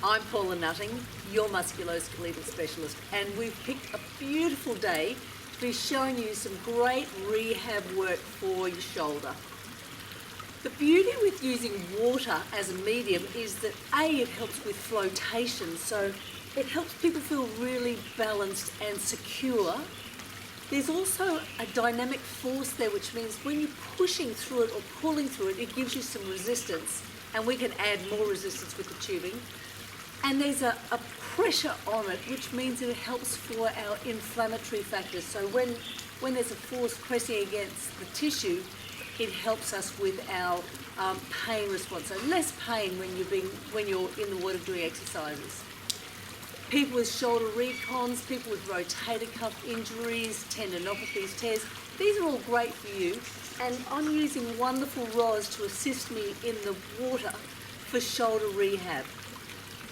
I'm Paula Nutting, your musculoskeletal specialist, and we've picked a beautiful day to be showing you some great rehab work for your shoulder. The beauty with using water as a medium is that A, it helps with flotation, so it helps people feel really balanced and secure. There's also a dynamic force there, which means when you're pushing through it or pulling through it, it gives you some resistance, and we can add more resistance with the tubing. And there's a pressure on it, which means that it helps for our inflammatory factors. So when there's a force pressing against the tissue, it helps us with our pain response. So less pain when you're in the water doing exercises. People with shoulder recons, people with rotator cuff injuries, tendinopathies, tears, these are all great for you. And I'm using wonderful rods to assist me in the water for shoulder rehab.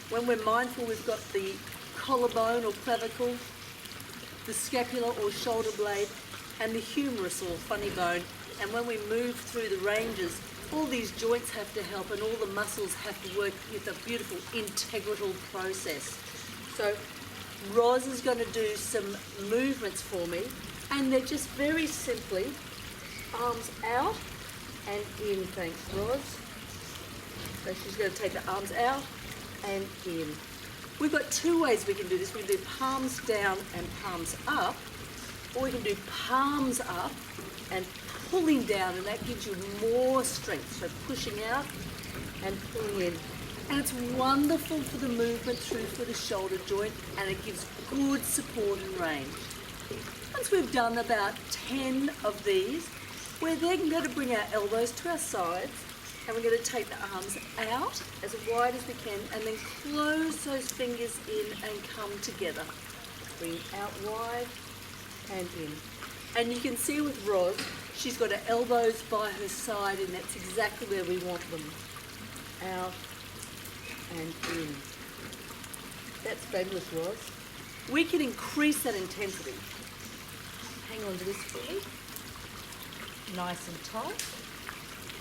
When we're mindful, we've got the collarbone or clavicle, the scapula or shoulder blade, and the humerus or funny bone. And when we move through the ranges, all these joints have to help and all the muscles have to work with a beautiful integral process. So Roz is going to do some movements for me, and they're just very simply arms out and in. Thanks, Roz. So she's going to take the arms out and in. We've got two ways we can do this. We can do palms down and palms up, or we can do palms up and pulling down, and that gives you more strength. So pushing out and pulling in. And it's wonderful for the movement through for the shoulder joint, and it gives good support and range. Once we've done about 10 of these, we're then going to bring our elbows to our sides, and we're going to take the arms out as wide as we can, and then close those fingers in and come together. Bring out wide and in. And you can see with Roz, she's got her elbows by her side, and that's exactly where we want them. Out and in. That's fabulous, Roz. We can increase that intensity. Hang on to this for me. Nice and tight.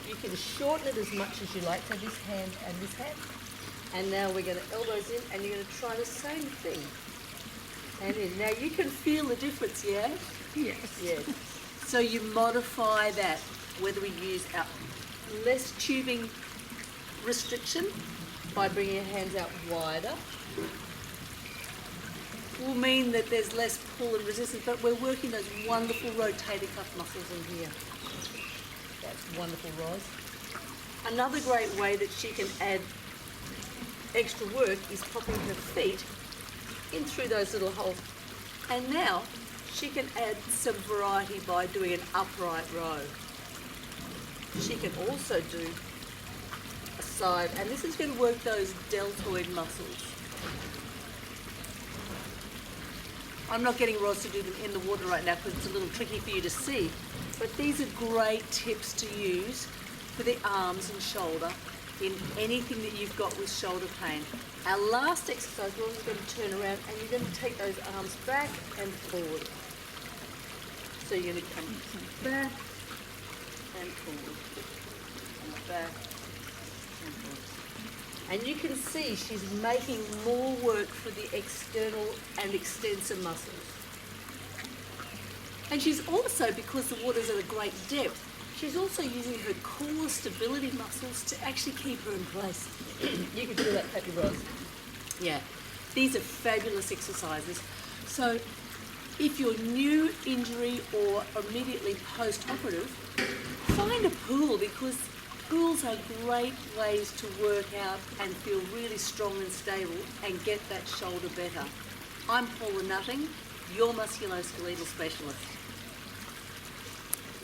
You can shorten it as much as you like, so this hand and this hand. And now we're going to elbows in, and you're going to try the same thing. And in. Now you can feel the difference, yeah? Yes. Yes. So you modify that, whether we use our less tubing restriction by bringing your hands out wider, will mean that there's less pull and resistance, but we're working those wonderful rotator cuff muscles in here. That's wonderful, Roz. Another great way that she can add extra work is popping her feet in through those little holes. And now she can add some variety by doing an upright row. She can also do a side, and this is going to work those deltoid muscles. I'm not getting Roz to do them in the water right now because it's a little tricky for you to see, but these are great tips to use for the arms and shoulder in anything that you've got with shoulder pain. Our last exercise, Roz is going to turn around and you're going to take those arms back and forward. So you're going to come back and forward, and back and forward. And you can see she's making more work for the external and extensor muscles. And she's also, because the water's at a great depth, she's also using her core stability muscles to actually keep her in place. You can feel that, happy Roz. Yeah, these are fabulous exercises. So if you're new injury or immediately post-operative, find a pool, because pools are great ways to work out and feel really strong and stable and get that shoulder better. I'm Paula Nutting, your musculoskeletal specialist.